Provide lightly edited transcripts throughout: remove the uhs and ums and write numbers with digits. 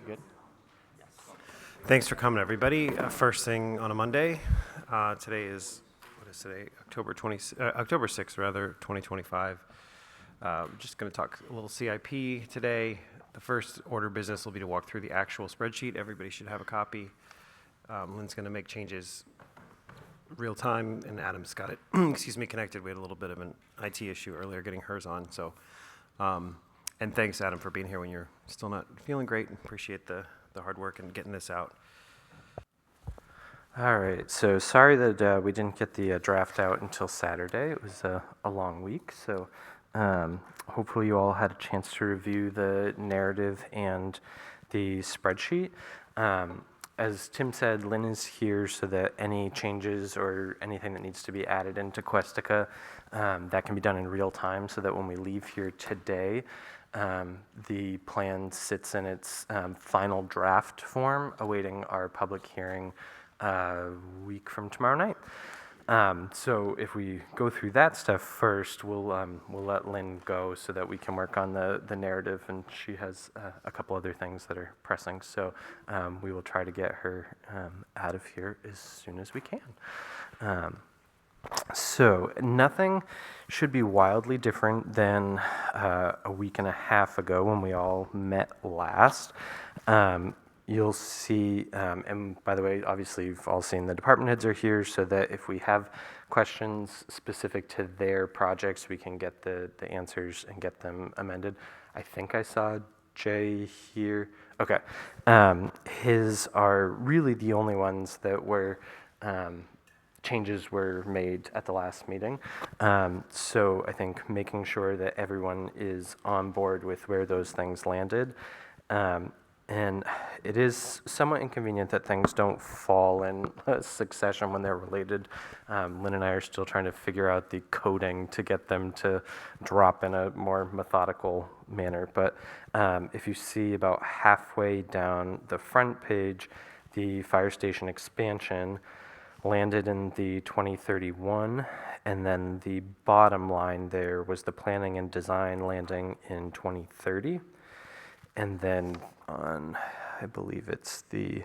You good? Thanks for coming, everybody. First thing on a Monday. Today is, what is today? October 6th, rather, 2025. Just going to talk a little CIP today. The first order of business will be to walk through the actual spreadsheet. Everybody should have a copy. Lynn's going to make changes real time, and Adam's got it, connected. We had a little bit of an IT issue earlier getting hers on. So, and thanks, Adam, for being here when you're still not feeling great. Appreciate the hard work and getting this out. All right, so sorry that we didn't get the draft out until Saturday. It was a long week, so hopefully you all had a chance to review the narrative and the spreadsheet. As Tim said, Lynn is here so that any changes or anything that needs to be added into Questica, that can be done in real time so that when we leave here today, the plan sits in its final draft form, awaiting our public hearing a week from tomorrow night. So if we go through that stuff first, we'll let Lynn go so that we can work on the narrative, and she has a couple other things that are pressing. So we will try to get her out of here as soon as we can. So nothing should be wildly different than a week and a half ago when we all met last. You'll see, and by the way, obviously you've all seen the department heads are here so that if we have questions specific to their projects, we can get the answers and get them amended. I think I saw Jay here. Okay. His are really the only ones that were changes were made at the last meeting. So I think making sure that everyone is on board with where those things landed. And it is somewhat inconvenient that things don't fall in succession when they're related. Lynn and I are still trying to figure out the coding to get them to drop in a more methodical manner. But if you see about halfway down the front page, the fire station expansion landed in the 2031, and then the bottom line there was the planning and design landing in 2030. And then on, I believe it's the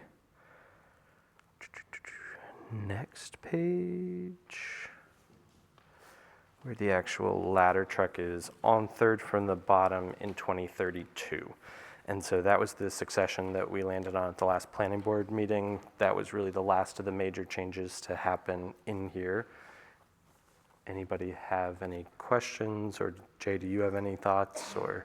next page, where the actual ladder truck is, on third from the bottom in 2032. And so that was the succession that we landed on at the last planning board meeting. That was really the last of the major changes to happen in here. Anybody have any questions? Or Jay, do you have any thoughts? Or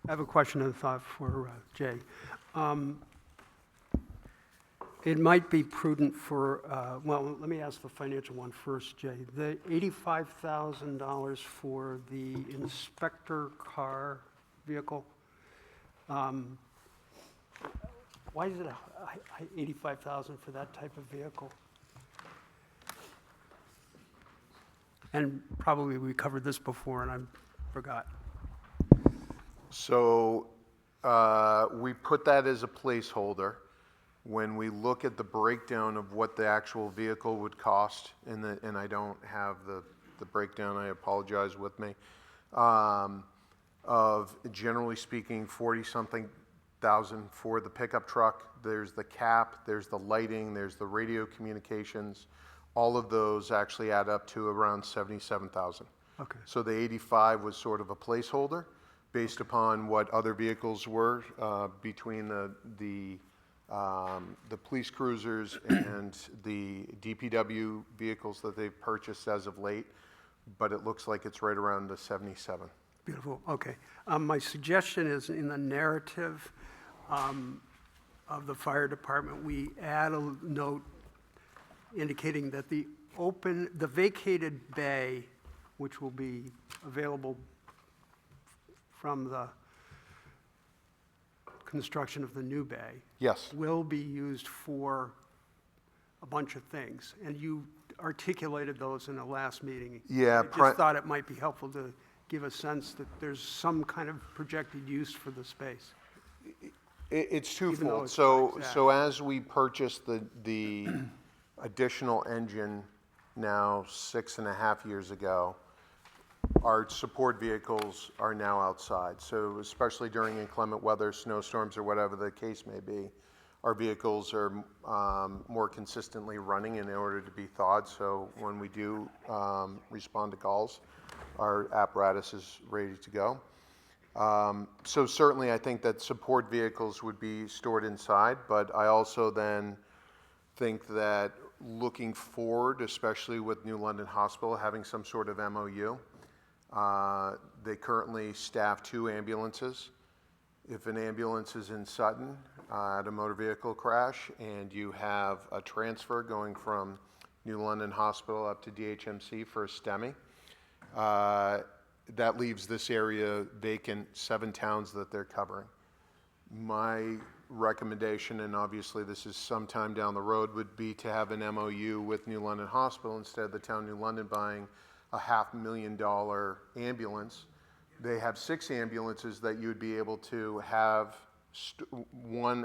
I have a question and a thought for Jay. It might be prudent for, well, let me ask the financial one first, Jay. The $85,000 for the inspector car vehicle, why is it $85,000 for that type of vehicle? And probably we covered this before and I forgot. So we put that as a placeholder. When we look at the breakdown of what the actual vehicle would cost, and I don't have the breakdown, I apologize with me, of generally speaking 40-something thousand for the pickup truck. There's the cap, there's the lighting, there's the radio communications. All of those actually add up to around 77,000. Okay. So the 85 was sort of a placeholder based upon what other vehicles were between the police cruisers and the DPW vehicles that they've purchased as of late, but it looks like it's right around the 77. Beautiful, okay. My suggestion is in the narrative of the fire department, we add a note indicating that the vacated bay, which will be available from the construction of the new bay. Yes. Will be used for a bunch of things. And you articulated those in the last meeting. Yeah. I just thought it might be helpful to give a sense that there's some kind of projected use for the space. It's Even though twofold. it's not So as we purchase the additional engine now 6.5 years ago, our support vehicles are now outside. So especially during inclement weather, snowstorms, or whatever the case may be, our vehicles are more consistently running in order to be thawed. So when we do respond to calls, our apparatus is ready to go. So certainly I think that support vehicles would be stored inside, but I also then think that looking forward, especially with New London Hospital having some sort of MOU, they currently staff 2 ambulances. If an ambulance is in Sutton at a motor vehicle crash and you have a transfer going from New London Hospital up to DHMC for a STEMI, that leaves this area vacant, 7 towns that they're covering. My recommendation, and obviously this is sometime down the road, would be to have an MOU with New London Hospital instead of the town of New London buying a $500,000 ambulance. They have 6 ambulances that you would be able to have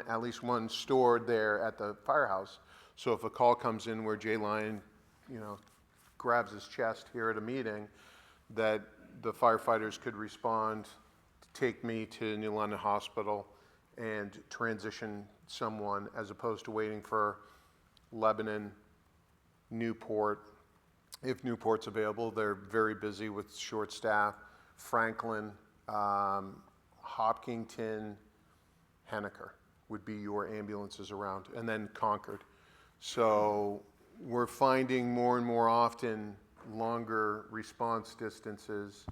at least one stored there at the firehouse. So if a call comes in where Jay Lyon, grabs his chest here at a meeting, that the firefighters could respond, take me to New London Hospital and transition someone, as opposed to waiting for Lebanon, Newport. If Newport's available, they're very busy with short staff. Franklin, Hopkinton, Henniker would be your ambulances around, and then Concord. So we're finding more and more often longer response distances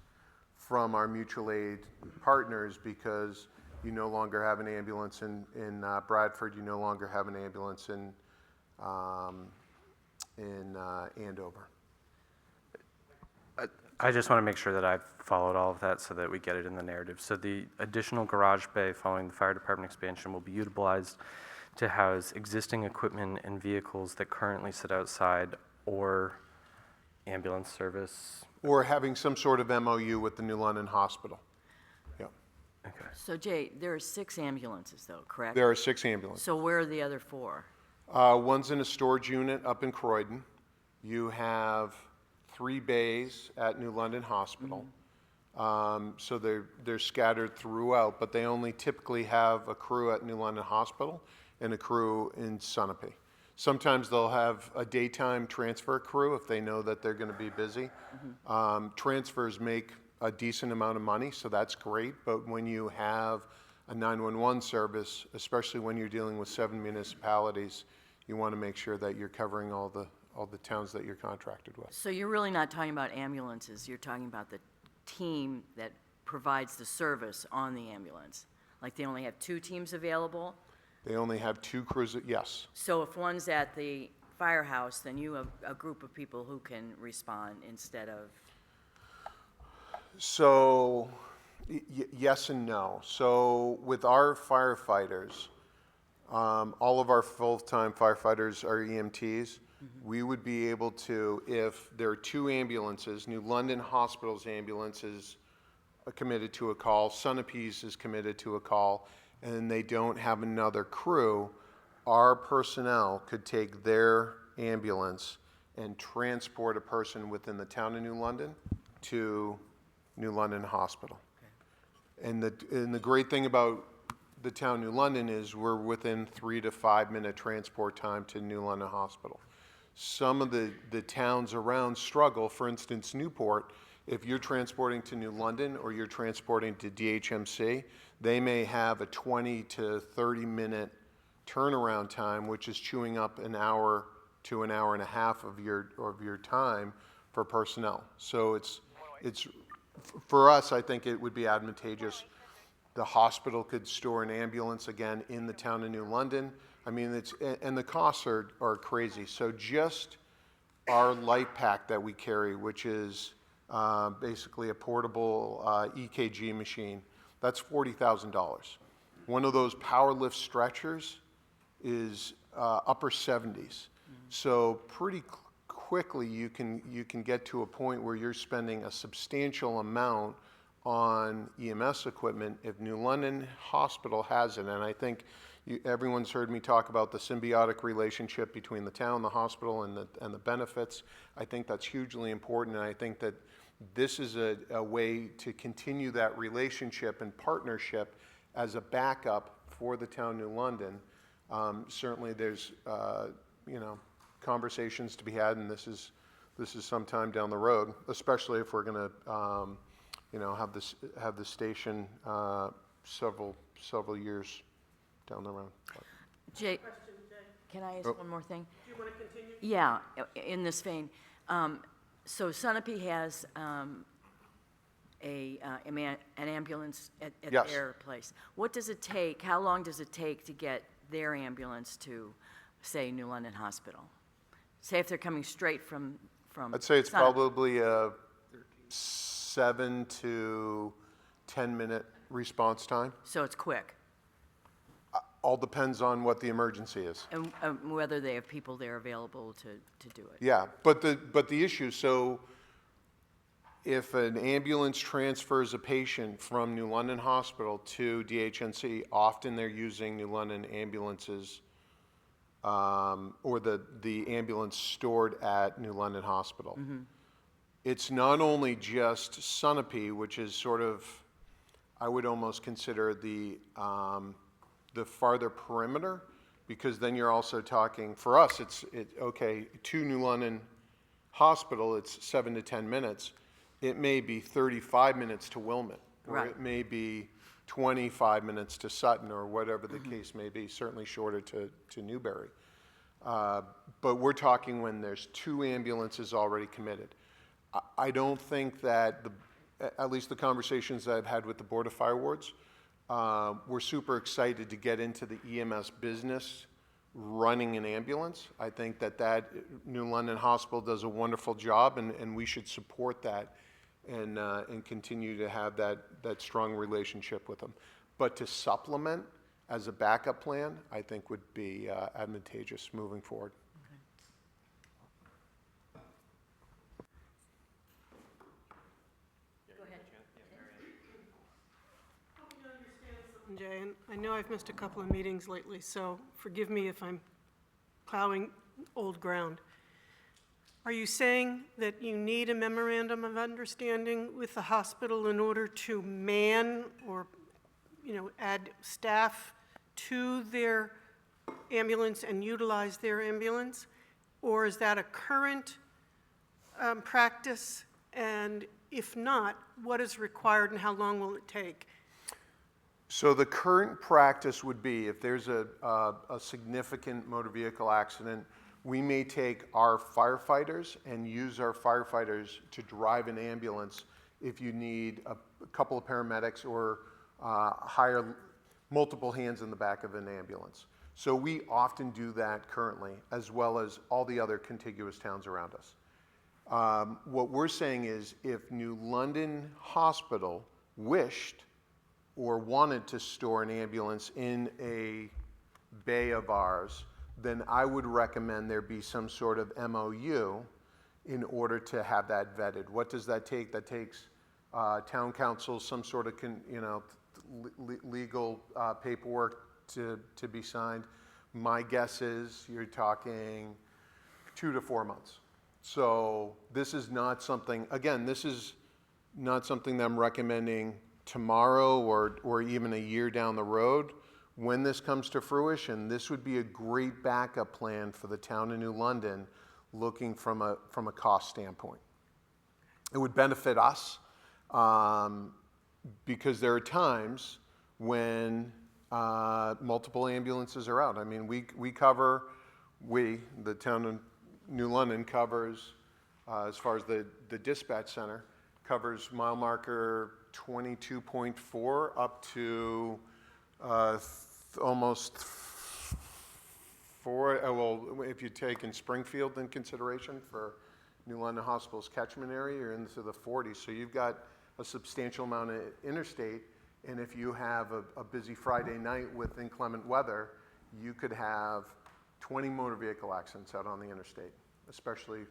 from our mutual aid partners, because you no longer have an ambulance in Bradford, you no longer have an ambulance in Andover. I just want to make sure that I've followed all of that so that we get it in the narrative. So the additional garage bay following the fire department expansion will be utilized to house existing equipment and vehicles that currently sit outside, or ambulance service. Or having some sort of MOU with the New London Hospital. Yeah. Okay. So Jay, there are 6 ambulances though, correct? There are 6 ambulances. So where are the other 4? One's in a storage unit up in Croydon. You have 3 bays at New London Hospital. So they're scattered throughout, but they only typically have a crew at New London Hospital and a crew in Sunapee. Sometimes they'll have a daytime transfer crew if they know that they're going to be busy. Transfers make a decent amount of money, so that's great. But when you have a 911 service, especially when you're dealing with 7 municipalities, you want to make sure that you're covering all the towns that you're contracted with. So you're really not talking about ambulances, you're talking about the team that provides the service on the ambulance. Like they only have 2 teams available? They only have 2 crews, yes. So if one's at the firehouse, then you have a group of people who can respond instead of... So, yes and no. So with our firefighters, all of our full-time firefighters are EMTs. We would be able to, if there are 2 ambulances, New London Hospital's ambulance is committed to a call, Sunapee's is committed to a call, and they don't have another crew, our personnel could take their ambulance and transport a person within the town of New London to New London Hospital. And the great thing about the town of New London is we're within 3 to 5 minute transport time to New London Hospital. Some of the towns around struggle. For instance, Newport, if you're transporting to New London or you're transporting to DHMC, they may have a 20 to 30 minute turnaround time, which is chewing up an hour to an hour and a half of your time for personnel. So it's for us, I think it would be advantageous. The hospital could store an ambulance again in the town of New London. I mean, and the costs are crazy. So just our light pack that we carry, which is basically a portable EKG machine, that's $40,000. One of those power lift stretchers is upper 70s. So pretty quickly you can get to a point where you're spending a substantial amount on EMS equipment if New London Hospital has it. And I think Everyone's heard me talk about the symbiotic relationship between the town, the hospital, and the benefits. I think that's hugely important, and I think that this is a way to continue that relationship and partnership as a backup for the town of New London. Certainly, there's conversations to be had, and this is sometime down the road, especially if we're going to have this station several years down the road. Jay, can I ask one more thing? Do you want to continue? Yeah, in this vein. So Sunapee has an ambulance at Yes. their place. What does it take, how long does it take to get their ambulance to, say, New London Hospital? Say if they're coming straight from I'd say it's Sunapee. probably a 7 to 10-minute response time. So it's quick, All depends on what the emergency is. and whether they have people there available to do it. Yeah, but the issue, so if an ambulance transfers a patient from New London Hospital to DHNC, often they're using New London ambulances, or the ambulance stored at New London Hospital. It's not only just Sunapee, which is sort of, I would almost consider the farther perimeter, because then you're also talking, for us, it's okay, to New London Hospital, it's 7 to 10 minutes. It may be 35 minutes to Wilmot, or Right. it may be 25 minutes to Sutton, or whatever the case may be, certainly shorter to Newbury. But we're talking when there's 2 ambulances already committed. I don't think that, at least the conversations that I've had with the Board of Fire Wards, we're super excited to get into the EMS business running an ambulance. I think that New London Hospital does a wonderful job, and we should support that and continue to have that strong relationship with them. But to supplement as a backup plan, I think would be advantageous moving forward. Jay, and I know I've missed a couple of meetings lately, so forgive me if I'm plowing old ground. Are you saying that you need a memorandum of understanding with the hospital in order to man or, add staff to their ambulance and utilize their ambulance? Or is that a current practice? And if not, what is required and how long will it take? So the current practice would be, if there's a significant motor vehicle accident, we may take our firefighters and use our firefighters to drive an ambulance if you need a couple of paramedics or hire multiple hands in the back of an ambulance. So we often do that currently, as well as all the other contiguous towns around us. What we're saying is, if New London Hospital wished or wanted to store an ambulance in a bay of ours, then I would recommend there be some sort of MOU in order to have that vetted. What does that take? That takes town council, some sort of legal paperwork to be signed. My guess is you're talking 2 to 4 months. So this is not something, again, this is not something that I'm recommending tomorrow or even a year down the road. When this comes to fruition, this would be a great backup plan for the town of New London, looking from a cost standpoint. It would benefit us because there are times when multiple ambulances are out. I mean, the town of New London covers, as far as the dispatch center, covers mile marker 22.4 up to almost 4, well, if you take in Springfield in consideration for New London Hospital's catchment area, you're into the 40s. So you've got a substantial amount of interstate, and if you have a busy Friday night with inclement weather, you could have 20 motor vehicle accidents out on the interstate, especially,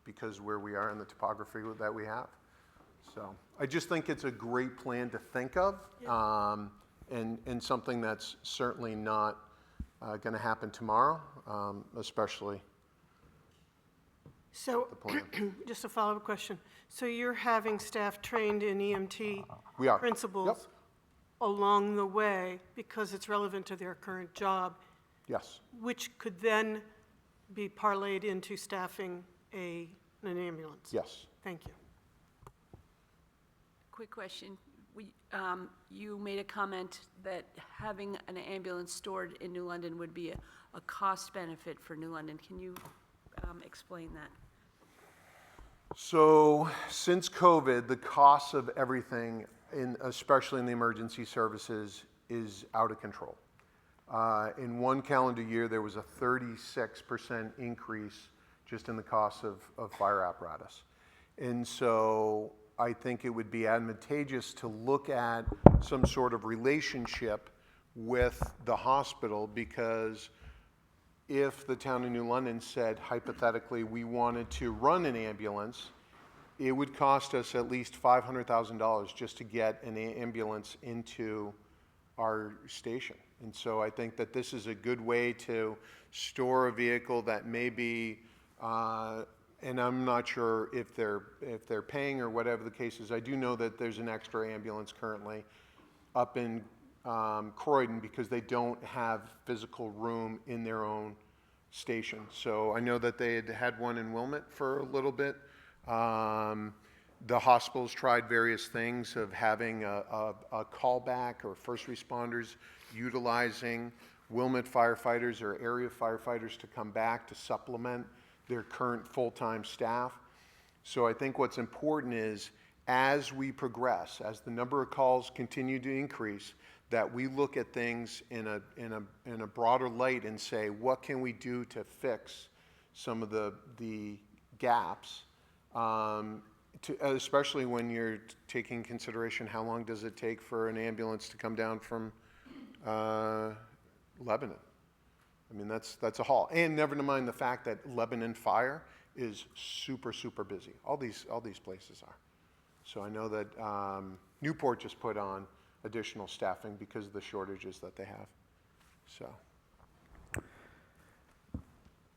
because where we are in the topography that we have. So I just think it's a great plan to think of, and something that's certainly not going to happen tomorrow, especially So, the plan. just a follow-up question. So you're having staff trained in EMT We are. principles Yep. along the way because it's relevant to their current job, Yes. which could then be parlayed into staffing an ambulance? Yes. Thank you. Quick question. You made a comment that having an ambulance stored in New London would be a cost benefit for New London. Can you explain that? So since COVID, the cost of everything, especially in the emergency services, is out of control. In one calendar year, there was a 36% increase just in the cost of fire apparatus. And so I think it would be advantageous to look at some sort of relationship with the hospital, because if the town of New London said, hypothetically, we wanted to run an ambulance, it would cost us at least $500,000 just to get an ambulance into our station. And so I think that this is a good way to store a vehicle that may be, and I'm not sure if they're paying or whatever the case is. I do know that there's an extra ambulance currently up in Croydon because they don't have physical room in their own station. So I know that they had one in Wilmot for a little bit. The hospitals tried various things of having a callback or first responders utilizing Wilmot firefighters or area firefighters to come back to supplement their current full-time staff. So I think what's important is, as we progress, as the number of calls continue to increase, that we look at things in a broader light and say, what can we do to fix some of the gaps, especially when you're taking consideration how long does it take for an ambulance to come down from Lebanon. I mean, that's a haul. And never to mind the fact that Lebanon Fire is super, super busy. All these places are. So I know that Newport just put on additional staffing because of the shortages that they have. So.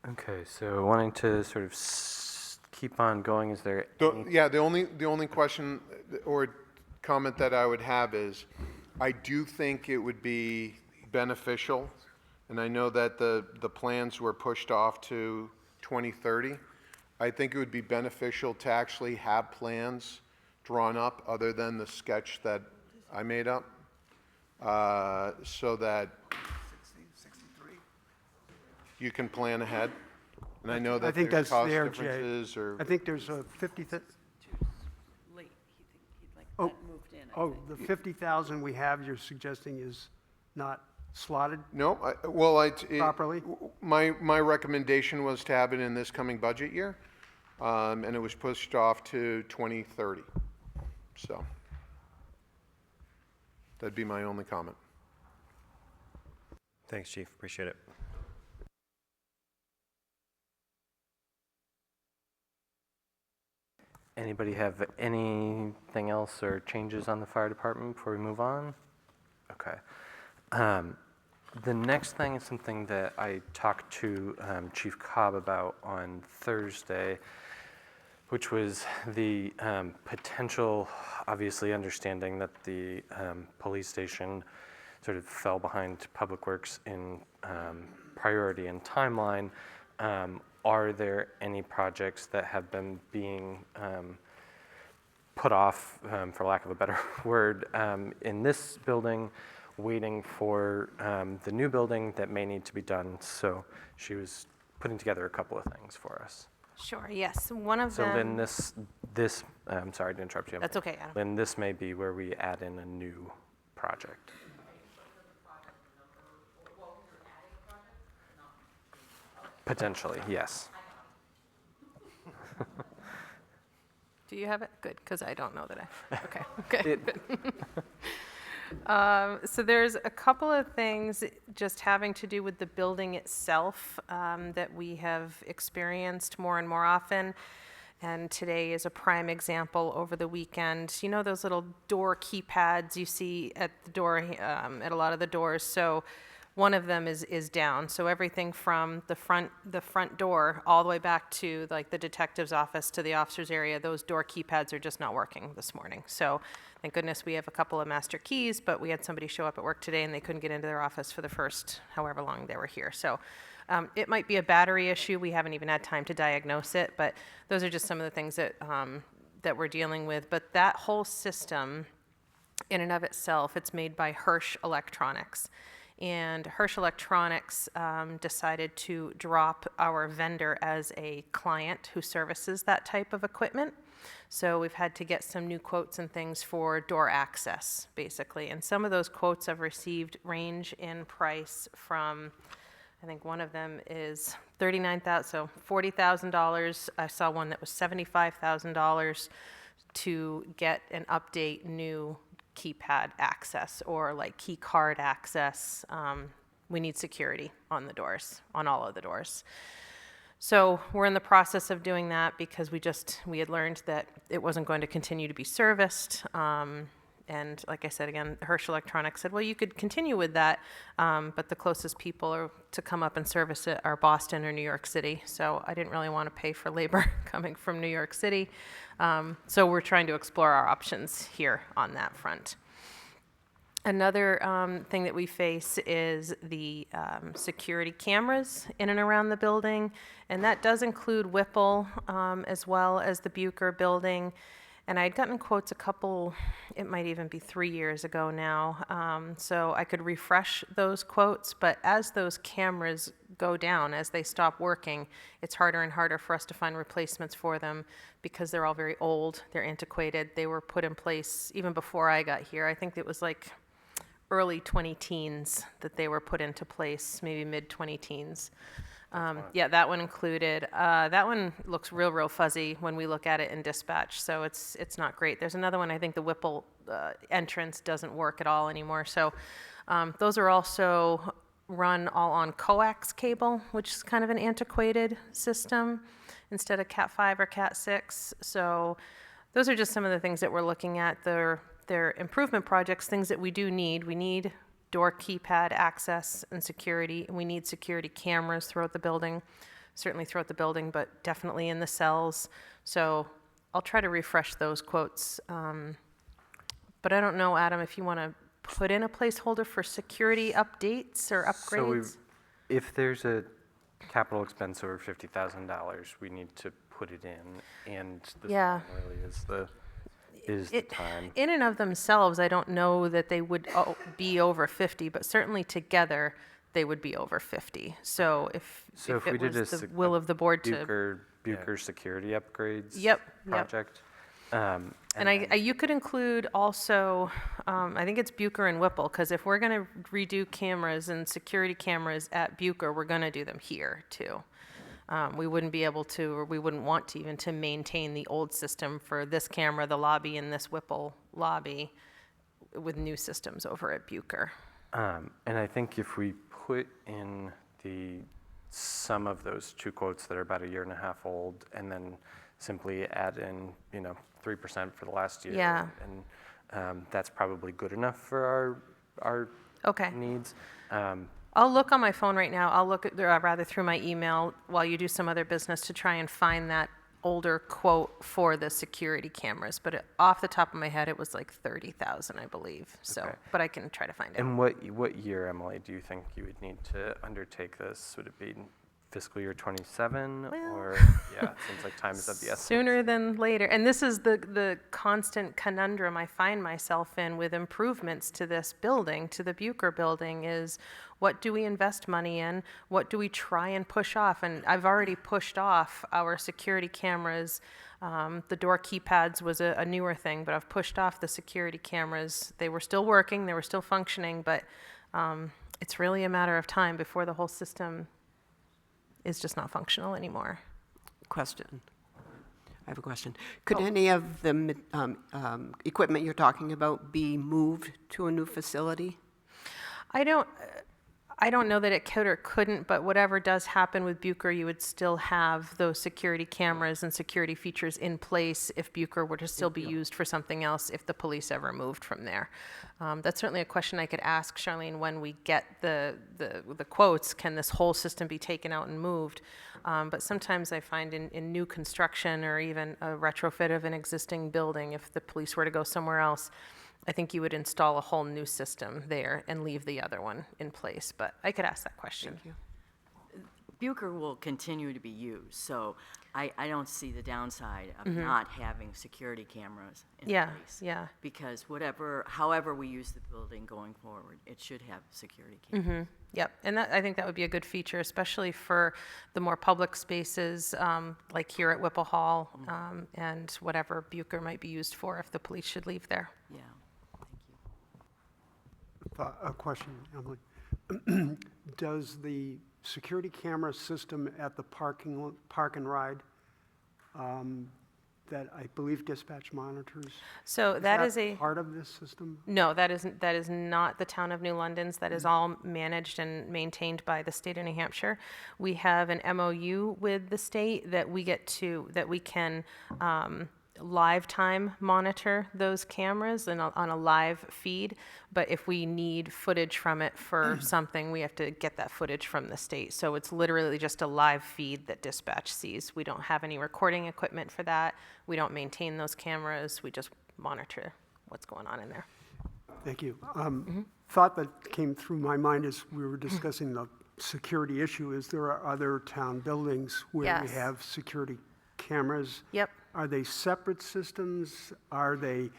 Okay, so wanting to sort of keep on going, is there Yeah, the only question or comment that I would have is, I do think it would be beneficial, and I know that the plans were pushed off to 2030. I think it would be beneficial to actually have plans drawn up other than the sketch that I made up, so that you can plan ahead. And I know I that think there's that's cost there, Jay. differences or. I think there's a 50, Late, he'd like Oh. that moved in, I think. the 50,000 we have, you're suggesting is not slotted No, properly? my recommendation was to have it in this coming budget year, and it was pushed off to 2030. So that'd be my only comment. Thanks, Chief. Appreciate it. Anybody have anything else or changes on the fire department before we move on? Okay. The next thing is something that I talked to Chief Cobb about on Thursday, which was the potential, obviously understanding that the police station sort of fell behind Public Works in priority and timeline. Are there any projects that have been being put off, for lack of a better word, in this building, waiting for the new building that may need to be done? So she was putting together a couple of things for us. Sure, yes. One of So them. Lynn, I'm sorry to interrupt you. That's okay, Adam. Lynn, this may be where we add in a new project. Potentially, yes. Do you have it? Good, because I don't know that I, okay, It- So there's a couple of things just having to do with the building itself that we have experienced more and more often. And today is a prime example. Over the weekend, you know those little door keypads you see at the door, at a lot of the doors. So one of them is down. So everything from the front door all the way back to like the detective's office to the officer's area, those door keypads are just not working this morning. So thank goodness we have a couple of master keys, but we had somebody show up at work today and they couldn't get into their office for the first however long they were here. So it might be a battery issue. We haven't even had time to diagnose it, but those are just some of the things that that we're dealing with. But that whole system, in and of itself, it's made by Hirsch Electronics. And Hirsch Electronics decided to drop our vendor as a client who services that type of equipment. So we've had to get some new quotes and things for door access, basically. And some of those quotes I've received range in price from, I think one of them is $39,000, so $40,000. I saw one that was $75,000 to get and update new keypad access or like key card access. We need security on the doors, on all of the doors. So we're in the process of doing that because we had learned that it wasn't going to continue to be serviced. And like I said, again, Hirsch Electronics said, well, you could continue with that, but the closest people to come up and service it are Boston or New York City. So I didn't really want to pay for labor coming from New York City. So we're trying to explore our options here on that front. Another thing that we face is the security cameras in and around the building, and that does include Whipple as well as the Bucher building. And I had gotten quotes it might even be 3 years ago now, so I could refresh those quotes, but as those cameras go down, as they stop working, it's harder and harder for us to find replacements for them because they're all very old, they're antiquated. They were put in place even before I got here. I think it was like early 20-teens that they were put into place, maybe mid-20-teens. Yeah, that one included. That one looks real fuzzy when we look at it in dispatch, so it's not great. There's another one, I think the Whipple entrance doesn't work at all anymore. So those are also run all on coax cable, which is kind of an antiquated system instead of Cat 5 or Cat 6. So those are just some of the things that we're looking at. They're improvement projects, things that we do need. We need door keypad access and security. We need security cameras throughout the building, certainly throughout the building, but definitely in the cells. So I'll try to refresh those quotes. But I don't know, Adam, if you want to put in a placeholder for security updates or upgrades? So if there's a capital expense over $50,000, we need to put it in, and this Yeah. one really is the time. In and of themselves, I don't know that they would be over 50, but certainly together they would be over 50. So if we it did was a the will of the board Bucher security upgrades Yep. project. And you could include also, I think it's Bucher and Whipple, because if we're going to redo cameras and security cameras at Bucher, we're going to do them here too. We wouldn't be able to, or we wouldn't want to even to maintain the old system for this camera, the lobby, and this Whipple lobby with new systems over at Bucher. And I think if we put in some of those two quotes that are about a year and a half old, and then simply add in, 3% for the last year, Yeah. and that's probably good enough for our Okay. needs. I'll look on my phone right now. I'll look at, rather through my email while you do some other business to try and find that older quote for the security cameras. But off the top of my head, it was like 30,000, I believe. So, Okay. but I can try to find it. And what year, Emily, do you think you would need to undertake this? Would it be fiscal year 27, or yeah, it seems like time is of the essence. Sooner than later. And this is the constant conundrum I find myself in with improvements to this building, to the Bucher building, is what do we invest money in? What do we try and push off? And I've already pushed off our security cameras. The door keypads was a newer thing, but I've pushed off the security cameras. They were still working, they were still functioning, but it's really a matter of time before the whole system is just not functional anymore. Question. I have a question. Could any of the equipment you're talking about be moved to a new facility? I don't know that it could or couldn't, but whatever does happen with Bucher, you would still have those security cameras and security features in place if Bucher were to still be used for something else if the police ever moved from there. That's certainly a question I could ask Charlene when we get the quotes. Can this whole system be taken out and moved? But sometimes I find in new construction or even a retrofit of an existing building, if the police were to go somewhere else, I think you would install a whole new system there and leave the other one in place, but I could ask that question. Thank you. Bucher will continue to be used, so I don't see the downside of not having security cameras in Yeah, place. yeah. Because however we use the building going forward, it should have security cameras. Yep, and I think that would be a good feature, especially for the more public spaces, like here at Whipple Hall, and whatever Bucher might be used for if the police should leave there. Yeah, thank you. A question, Emily. Does the security camera system at the park and ride that I believe dispatch monitors? So that is a, part of this system? no, that is not the town of New London's. That is all managed and maintained by the state of New Hampshire. We have an MOU with the state that we can live time monitor those cameras and on a live feed, but if we need footage from it for something, we have to get that footage from the state. So it's literally just a live feed that dispatch sees. We don't have any recording equipment for that. We don't maintain those cameras. We just monitor what's going on in there. Thank you. Thought that came through my mind as we were discussing the security issue is there are other town buildings where we Yes. have security cameras. Yep. Are they separate systems? Are they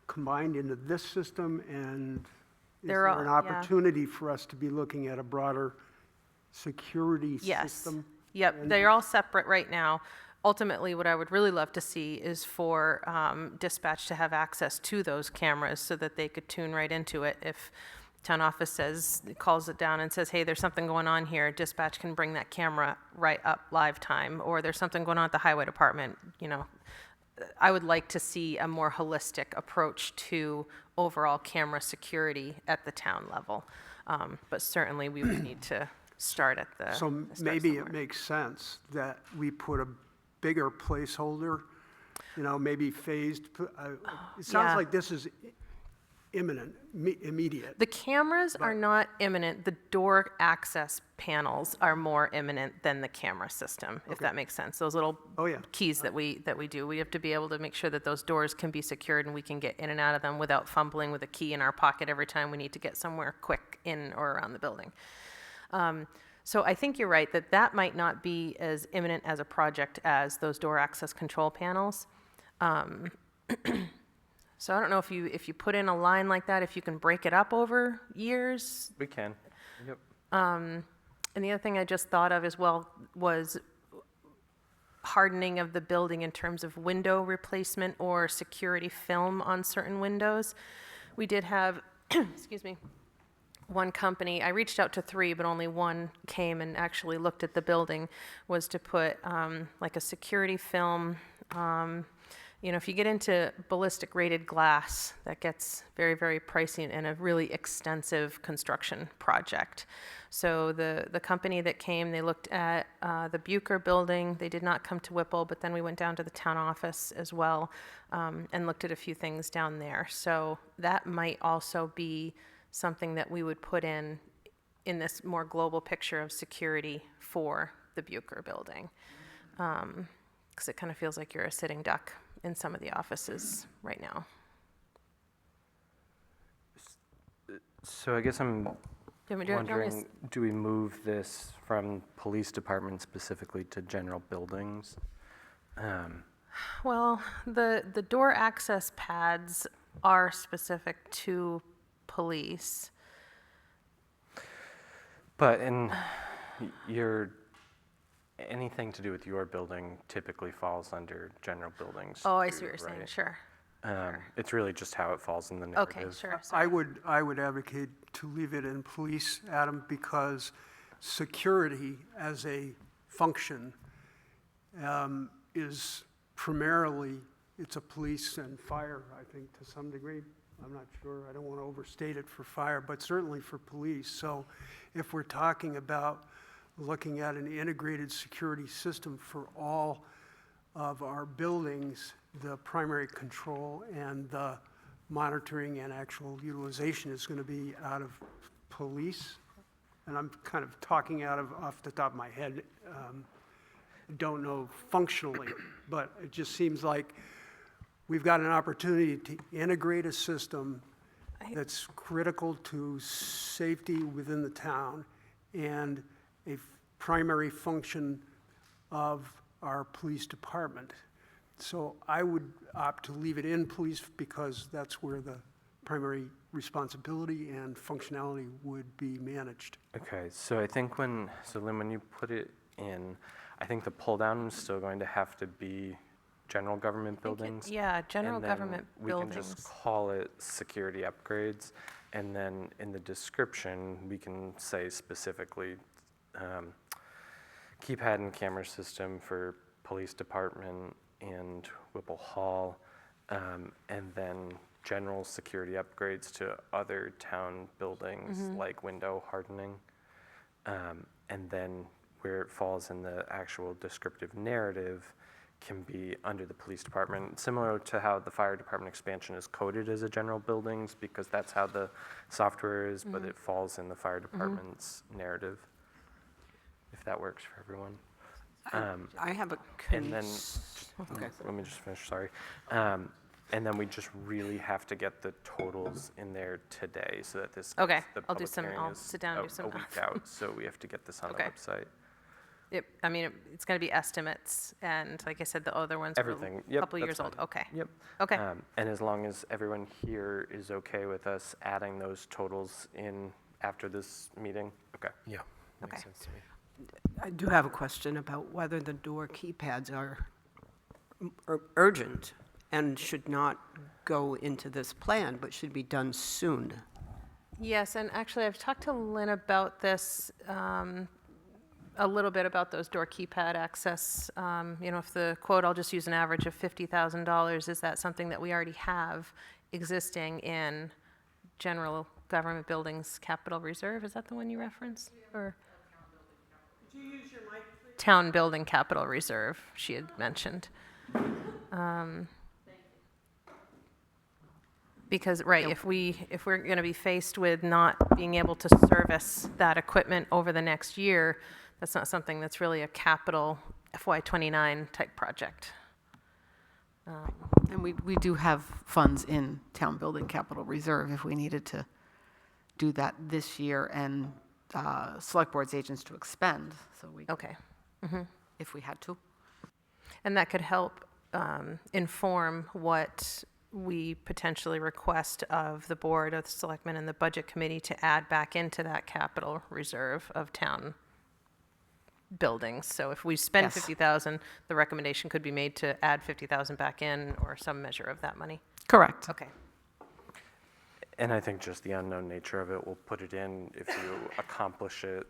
combined into this system? And is They're there all- an yeah. opportunity for us to be looking at a broader security Yes. system? Yep, they're all separate right now. Ultimately, what I would really love to see is for dispatch to have access to those cameras so that they could tune right into it. If town office calls it down and says, hey, there's something going on here, dispatch can bring that camera right up live time, or there's something going on at the highway department, I would like to see a more holistic approach to overall camera security at the town level. But certainly, we would need to start at the. So start maybe somewhere. it makes sense that we put a bigger placeholder, maybe phased. It sounds Yeah. like this is imminent, immediate. The cameras are not imminent. The door access panels are more imminent than the camera system, if that makes sense. Those little Oh, yeah. keys that we do, we have to be able to make sure that those doors can be secured and we can get in and out of them without fumbling with a key in our pocket every time we need to get somewhere quick in or around the building. So I think you're right that might not be as imminent as a project as those door access control panels. So I don't know if you put in a line like that, if you can break it up over years. We can. Yep. And the other thing I just thought of as well was hardening of the building in terms of window replacement or security film on certain windows. We did have, excuse me, one company, I reached out to 3, but only one came and actually looked at the building, was to put like a security film. If you get into ballistic rated glass, that gets very, very pricey and a really extensive construction project. So the company that came, they looked at the Bucher building. They did not come to Whipple, but then we went down to the town office as well and looked at a few things down there. So that might also be something that we would put in this more global picture of security for the Bucher building. Because it kind of feels like you're a sitting duck in some of the offices right now. So I guess I'm Do you want me to- wondering, do we move this from police department specifically to general buildings? Well, the door access pads are specific to police. But anything to do with your building typically falls under general buildings. Oh, I see too, what you're saying, right? sure. It's really just how it falls in the narrative. Okay, sure. I would advocate to leave it in police, Adam, because security as a function is primarily, it's a police and fire, I think, to some degree. I'm not sure, I don't want to overstate it for fire, but certainly for police. So if we're talking about looking at an integrated security system for all of our buildings, the primary control and the monitoring and actual utilization is going to be out of police. And I'm kind of talking off the top of my head, don't know functionally, but it just seems like we've got an opportunity to integrate a system that's critical to safety within the town and a primary function of our police department. So I would opt to leave it in police because that's where the primary responsibility and functionality would be managed. Okay, so I think Lynn, when you put it in, I think the pull down is still going to have to be general government buildings. Yeah, general and then government we can buildings. just call it security upgrades, and then in the description, we can say specifically keypad and camera system for police department and Whipple Hall, and then general security upgrades to other town buildings like window hardening. And then where it falls in the actual descriptive narrative can be under the police department, similar to how the fire department expansion is coded as a general buildings, because that's how the software is, but it falls in the fire department's narrative, if that works for everyone. I have a And then, let me just finish, sorry. And then we just really have to get the totals in there today so that this, Okay, the I'll do public some- hearing I'll is sit down and a do some week math. out, so we have to get this on the Okay. website. I mean, it's going to be estimates, and like I said, the other ones were Everything, a yep. couple that's years old. fine. Okay. Yep. Okay. And as long as everyone here is okay with us adding those totals in after this meeting, okay. Yeah, makes Okay. sense to me. I do have a question about whether the door keypads are urgent and should not go into this plan, but should be done soon. Yes, and actually, I've talked to Lynn about this, a little bit about those door keypad access. If the quote, I'll just use an average of $50,000, is that something that we already have existing in general government buildings capital reserve? Is that the one you referenced? Or Could you use your mic, please? town building capital reserve, she had mentioned. Because, right, if we're going to be faced with not being able to service that equipment over the next year, that's not something that's really a capital FY29 type project. And we do have funds in town building capital reserve if we needed to do that this year, and select board's agents to expend, so we, Okay. if we had to. And that could help inform what we potentially request of the board of selectmen and the budget committee to add back into that capital reserve of town buildings. So if we spend Yes. 50,000, the recommendation could be made to add 50,000 back in, or some measure of that money. Correct. Okay. And I think just the unknown nature of it, we'll put it in if you accomplish it.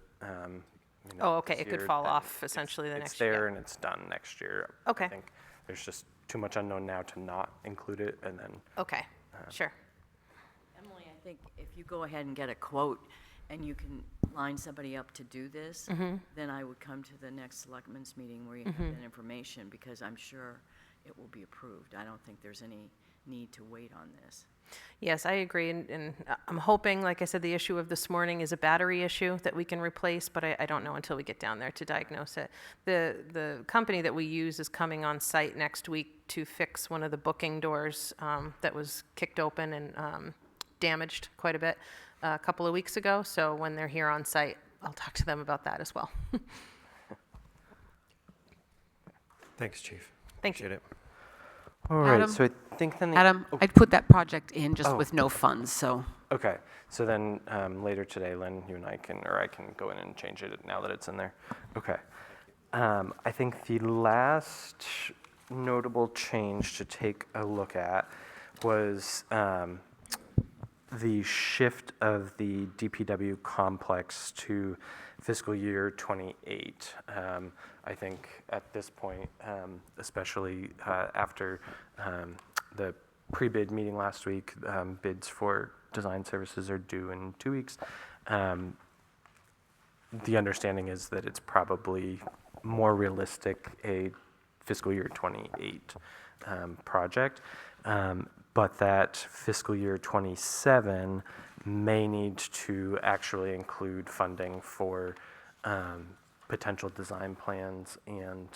Oh, okay, this it could year, fall then off essentially the next It's year. there and it's done next year. Okay. I think there's just too much unknown now to not include it, and then Okay, sure. Emily, I think if you go ahead and get a quote and you can line somebody up to do this, then I would come to the next selectmen's meeting where you have that information, because I'm sure it will be approved. I don't think there's any need to wait on this. Yes, I agree, and I'm hoping, like I said, the issue of this morning is a battery issue that we can replace, but I don't know until we get down there to diagnose it. The company that we use is coming on site next week to fix one of the booking doors that was kicked open and damaged quite a bit a couple of weeks ago, so when they're here on site, I'll talk to them about that as well. Thanks, Chief. Thank you. Appreciate it. all right. Adam? So I think then Adam, I'd put that project in just Oh. with no funds, so. okay. So then later today, Lynn, you and I can go in and change it now that it's in there. Okay. I think the last notable change to take a look at was the shift of the DPW complex to fiscal year '28. I think at this point, especially after the pre-bid meeting last week. Bids for design services are due in 2 weeks. The understanding is that it's probably more realistic a fiscal year '28 project, but that fiscal year '27 may need to actually include funding for potential design plans and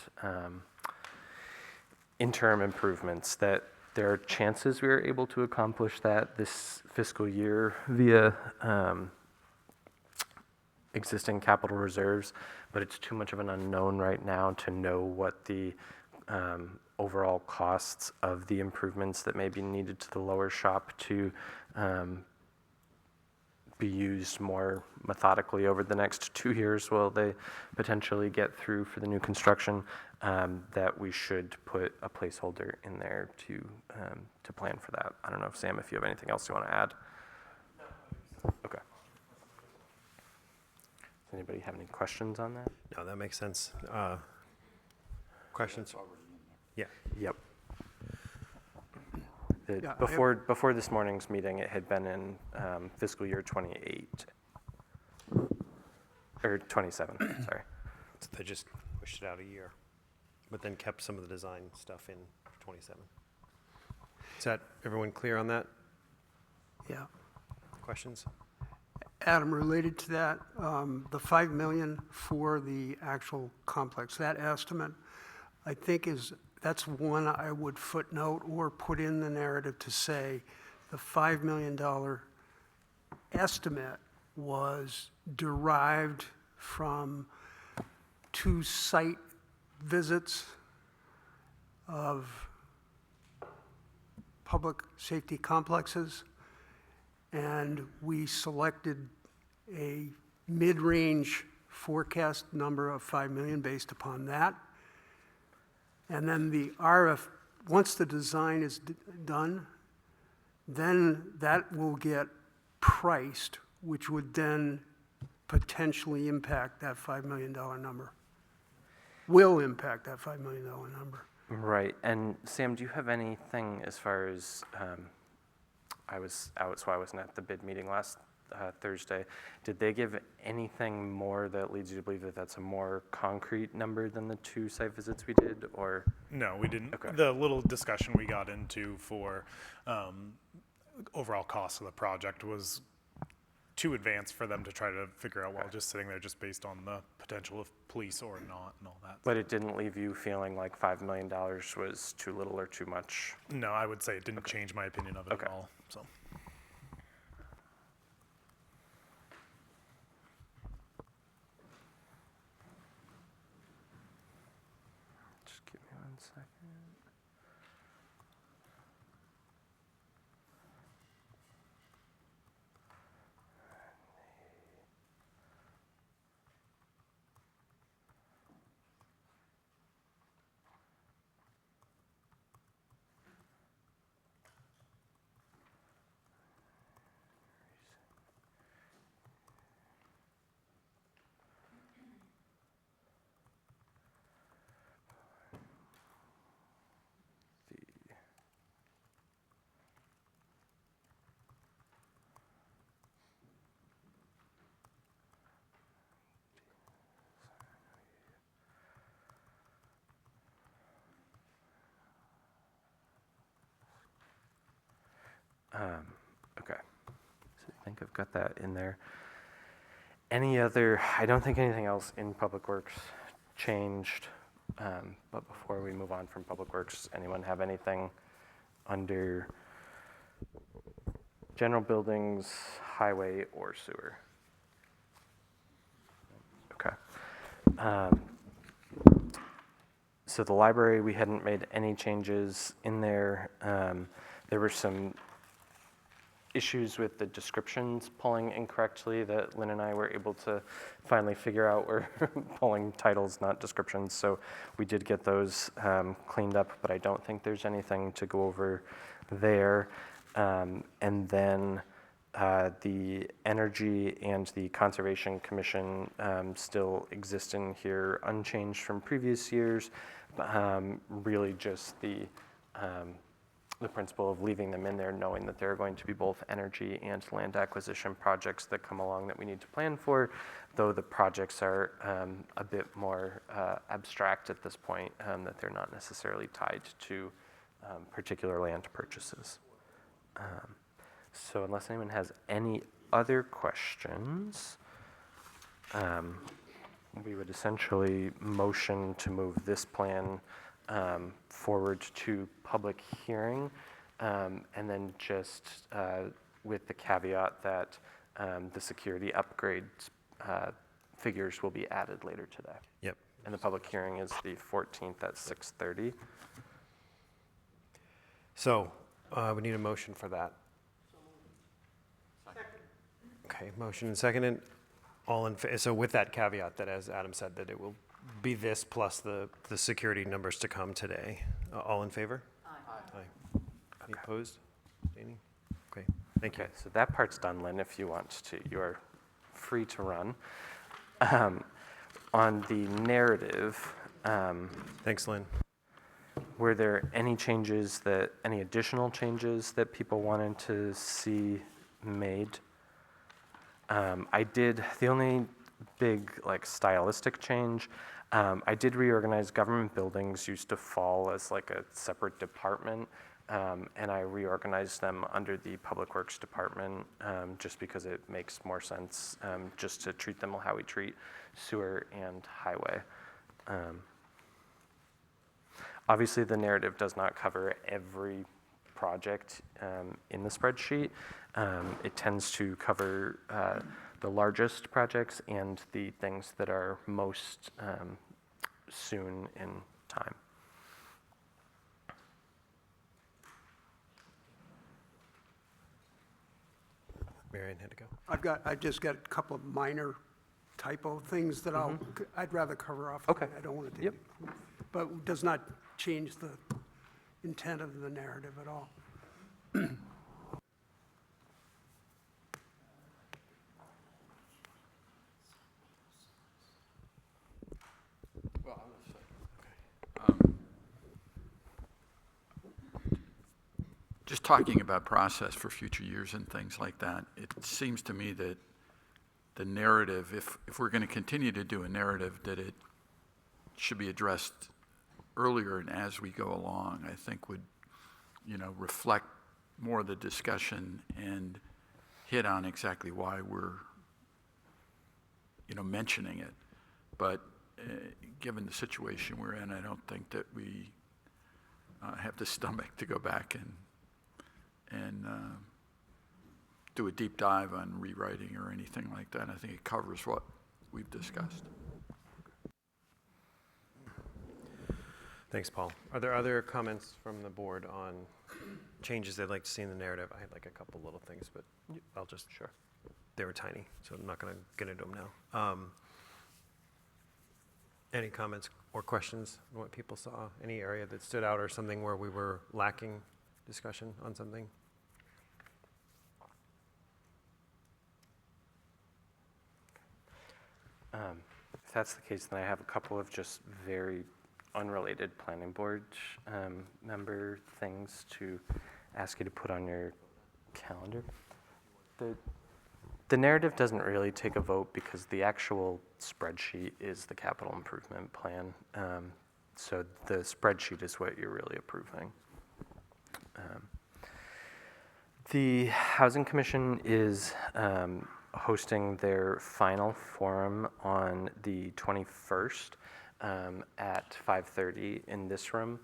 interim improvements. That there are chances we are able to accomplish that this fiscal year via existing capital reserves, but it's too much of an unknown right now to know what the overall costs of the improvements that may be needed to the lower shop to be used more methodically over the next 2 years while they potentially get through for the new construction, that we should put a placeholder in there to plan for that. I don't know if Sam, if you have anything else you want to add? Okay. Does anybody have any questions on that? No, that makes sense. Questions? Yeah. Yep. Yeah, I have- Before this morning's meeting, it had been in fiscal year '28, or '27, sorry. So they just pushed it out a year, but then kept some of the design stuff in for '27. Is that everyone clear on that? Yeah. Questions? Adam, related to that, the $5 million for the actual complex, that estimate, I think that's one I would footnote or put in the narrative to say the $5 million estimate was derived from 2 site visits of public safety complexes, and we selected a mid-range forecast number of 5 million based upon that. And then the once the design is done, then that will get priced, which would then potentially impact that $5 million number. Will impact that $5 million number. Right, and Sam, do you have anything as far as, I was out, so I wasn't at the bid meeting last Thursday. Did they give anything more that leads you to believe that that's a more concrete number than the 2 site visits we did, or? No, we didn't. Okay. The little discussion we got into for overall cost of the project was too advanced for them to try to figure out while just sitting there, just based on the potential of police or not and all that. But it didn't leave you feeling like $5 million was too little or too much? No, I would say it didn't change my opinion of it Okay. at all. So. Just give me 1 second. Okay, so I think I've got that in there. Any other, I don't think anything else in Public Works changed, but before we move on from Public Works, anyone have anything under general buildings, highway, or sewer? Okay. So the library, we hadn't made any changes in there. There were some issues with the descriptions pulling incorrectly that Lynn and I were able to finally figure out were pulling titles, not descriptions. So we did get those cleaned up, but I don't think there's anything to go over there. And then the Energy and the Conservation Commission still exist in here unchanged from previous years. Really just the the principle of leaving them in there, knowing that there are going to be both energy and land acquisition projects that come along that we need to plan for, though the projects are a bit more abstract at this point, that they're not necessarily tied to particular land purchases. So unless anyone has any other questions, we would essentially motion to move this plan forward to public hearing, and then just with the caveat that the security upgrades figures will be added later today. Yep. And the public hearing is the 14th at 6:30. So we need a motion for that. Okay, motion and seconded. So with that caveat that, as Adam said, that it will be this plus the security numbers to come today. All in favor? Aye. Any opposed? Any? Okay, thank you. Okay, so that part's done, Lynn, if you want to. You're free to run. On the narrative, Thanks, Lynn. were there any additional changes that people wanted to see made? The only big stylistic change, I did reorganize government buildings used to fall as like a separate department, and I reorganized them under the Public Works Department just because it makes more sense just to treat them how we treat sewer and highway. Obviously, the narrative does not cover every project in the spreadsheet. It tends to cover the largest projects and the things that are most soon in time. Marion had to go. I just got a couple of minor typo things that I'd rather cover off. Okay. I don't want to. Yep. But does not change the intent of the narrative at all. Just talking about process for future years and things like that, it seems to me that the narrative, if we're going to continue to do a narrative, that it should be addressed earlier and as we go along, I think would, reflect more of the discussion and hit on exactly why we're, mentioning it. But given the situation we're in, I don't think that we have the stomach to go back and do a deep dive on rewriting or anything like that. I think it covers what we've discussed. Thanks, Paul. Are there other comments from the board on changes they'd like to see in the narrative? I had like a couple little things, but I'll just, sure. They were tiny, so I'm not going to get into them now. Any comments or questions on what people saw? Any area that stood out or something where we were lacking discussion on something? If that's the case, then I have a couple of just very unrelated planning board member things to ask you to put on your calendar. The narrative doesn't really take a vote because the actual spreadsheet is the capital improvement plan. So the spreadsheet is what you're really approving. The Housing Commission is hosting their final forum on the 21st at 5:30 in this room.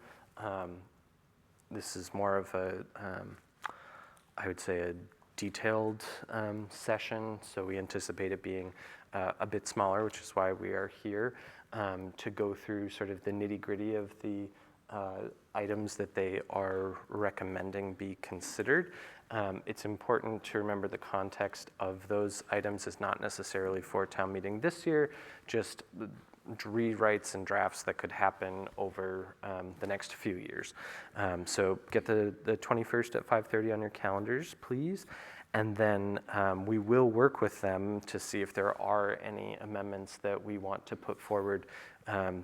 This is more of a, I would say, a detailed session, so we anticipate it being a bit smaller, which is why we are here, to go through sort of the nitty-gritty of the items that they are recommending be considered. It's important to remember the context of those items is not necessarily for town meeting this year, just rewrites and drafts that could happen over the next few years. So get the 21st at 5:30 on your calendars, please. And then we will work with them to see if there are any amendments that we want to put forward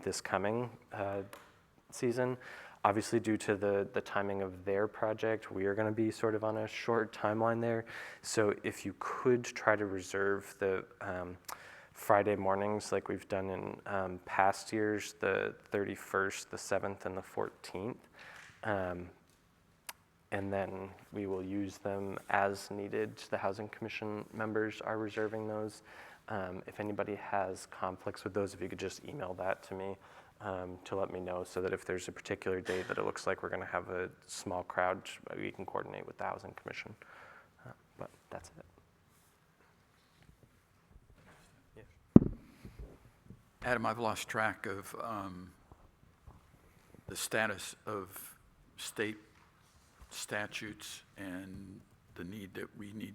this coming season. Obviously, due to the timing of their project, we are going to be sort of on a short timeline there. So if you could try to reserve the Friday mornings like we've done in past years, the 31st, the 7th, and the 14th. And then we will use them as needed. The Housing Commission members are reserving those. If anybody has conflicts with those, if you could just email that to me to let me know, so that if there's a particular day that it looks like we're going to have a small crowd, we can coordinate with the Housing Commission. But that's it. Adam, I've lost track of the status of state statutes and the need that we need,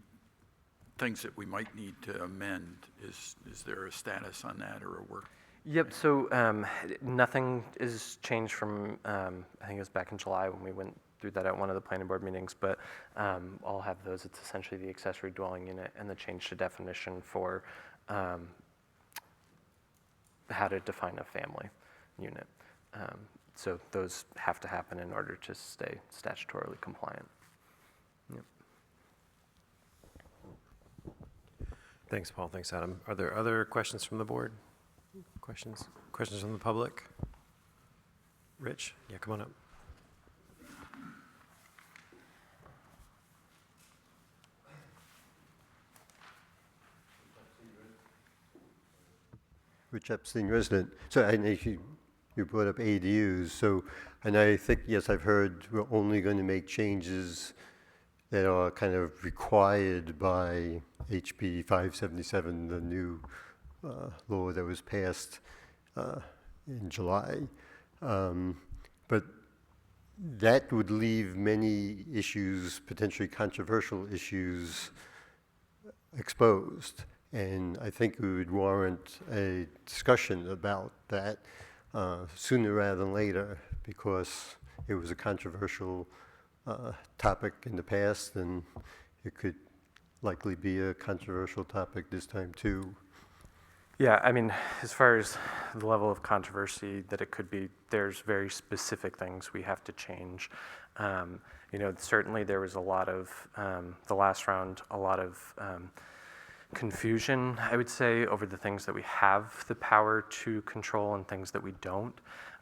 things that we might need to amend. Is there a status on that or a work? Yep, so nothing is changed from, I think it was back in July when we went through that at one of the planning board meetings, but I'll have those. It's essentially the accessory dwelling unit and the change to definition for how to define a family unit. So those have to happen in order to stay statutorily compliant. Yep. Thanks, Paul. Thanks, Adam. Are there other questions from the board? Questions from the public? Rich? Yeah, come on up. Rich Epstein, resident. So I know you brought up ADUs. So, and I think, yes, I've heard we're only going to make changes that are kind of required by HB 577, the new law that was passed in July. But that would leave many issues, potentially controversial issues, exposed. And I think we would warrant a discussion about that sooner rather than later, because it was a controversial topic in the past, and it could likely be a controversial topic this time too. Yeah, I mean, as far as the level of controversy that it could be, there's very specific things we have to change. You know, certainly there was a lot of, the last round, a lot of confusion, I would say, over the things that we have the power to control and things that we don't.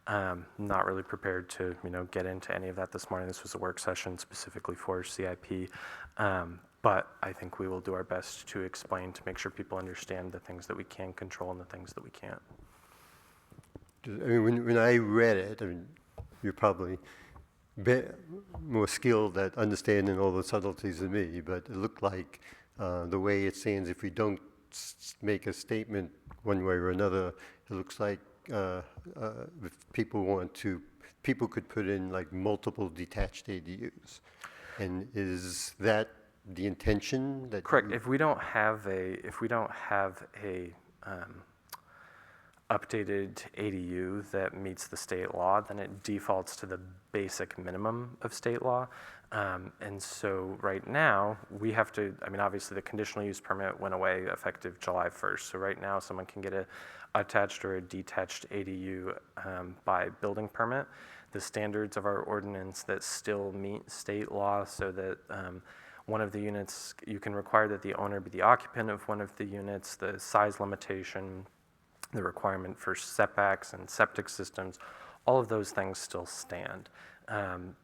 Not really prepared to, you know, get into any of that this morning. This was a work session specifically for CIP. But I think we will do our best to explain, to make sure people understand the things that we can control and the things that we can't. I mean, when I read it, I mean, you're probably more skilled at understanding all the subtleties than me, but it looked like the way it stands, if we don't make a statement one way or another, it looks like if people want to, people could put in like multiple detached ADUs. And is that the intention? That correct. If we don't have a updated ADU that meets the state law, then it defaults to the basic minimum of state law. And so right now, we have to, I mean, obviously the conditional use permit went away effective July 1st. So right now, someone can get a attached or a detached ADU by building permit. The standards of our ordinance that still meet state law, so that one of the units, you can require that the owner be the occupant of one of the units, the size limitation, the requirement for setbacks and septic systems, all of those things still stand.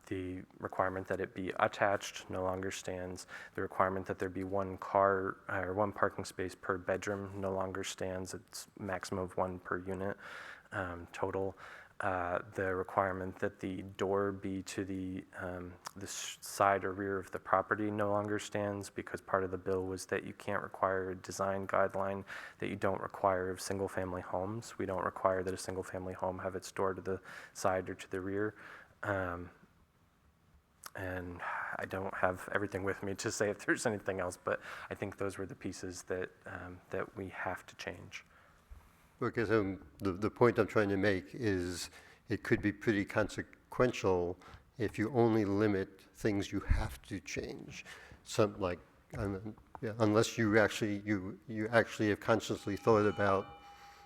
The requirement that it be attached no longer stands. The requirement that there be one car or one parking space per bedroom no longer stands. It's maximum of one per unit total. The requirement that the door be to the side or rear of the property no longer stands, because part of the bill was that you can't require a design guideline that you don't require of single-family homes. We don't require that a single-family home have its door to the side or to the rear. And I don't have everything with me to say if there's anything else, but I think those were the pieces that that we have to change. Because the point I'm trying to make is it could be pretty consequential if you only limit things you have to change. Some like, unless you actually have consciously thought about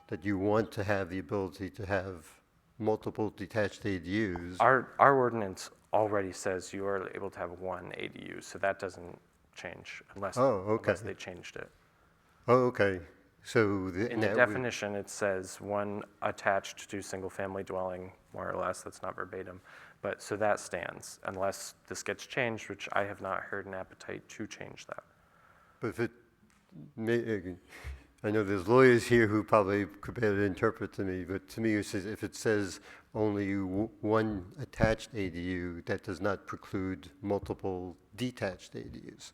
that you want to have the ability to have multiple detached ADUs. Our ordinance already says you are able to have one ADU, so that doesn't change unless, okay. unless they changed it. Oh, okay. So In the definition, it says one attached to single-family dwelling, more or less, that's not verbatim. But, so that stands, unless this gets changed, which I have not heard an appetite to change that. But if it, I know there's lawyers here who probably could better interpret to me, but to me, it says, if it says only one attached ADU, that does not preclude multiple detached ADUs.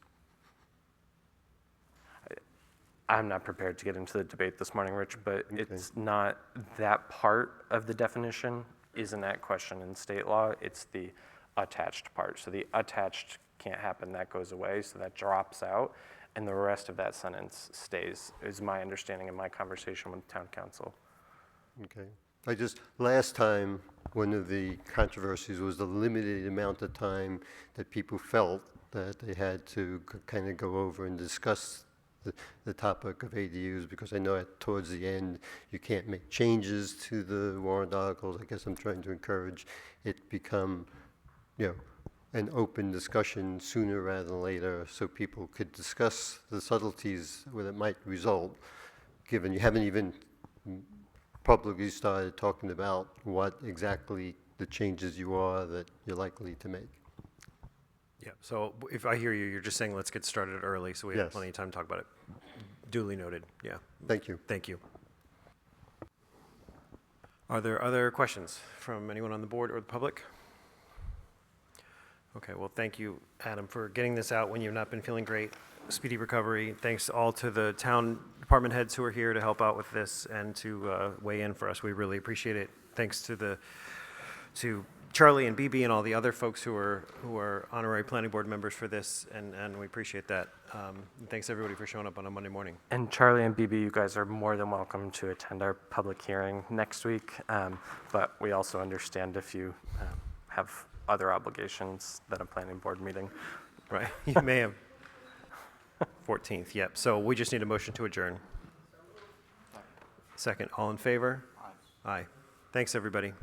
I'm not prepared to get into the debate this morning, Rich, but it's not, that part of the definition isn't at question in state law, it's the attached part. So the attached can't happen, that goes away, so that drops out, and the rest of that sentence stays, is my understanding in my conversation with town council. Okay. Last time, one of the controversies was the limited amount of time that people felt that they had to kind of go over and discuss the topic of ADUs, because I know towards the end, you can't make changes to the warrant articles. I guess I'm trying to encourage it become, an open discussion sooner rather than later, so people could discuss the subtleties where it might result, given you haven't even publicly started talking about what exactly the changes that you're likely to make. Yeah, so if I hear you, you're just saying let's get started early, so we have Yes. plenty of time to talk about it. Duly noted, yeah. Thank you. Thank you. Are there other questions from anyone on the board or the public? Okay, well, thank you, Adam, for getting this out when you've not been feeling great. Speedy recovery. Thanks all to the town department heads who are here to help out with this and to weigh in for us. We really appreciate it. Thanks to Charlie and BB and all the other folks who are honorary planning board members for this, and we appreciate that. And thanks everybody for showing up on a Monday morning. And Charlie and BB, you guys are more than welcome to attend our public hearing next week, but we also understand if you have other obligations than a planning board meeting. Right, you may have. 14th, yep. So we just need a motion to adjourn. Second, all in favor? Aye. Thanks, everybody.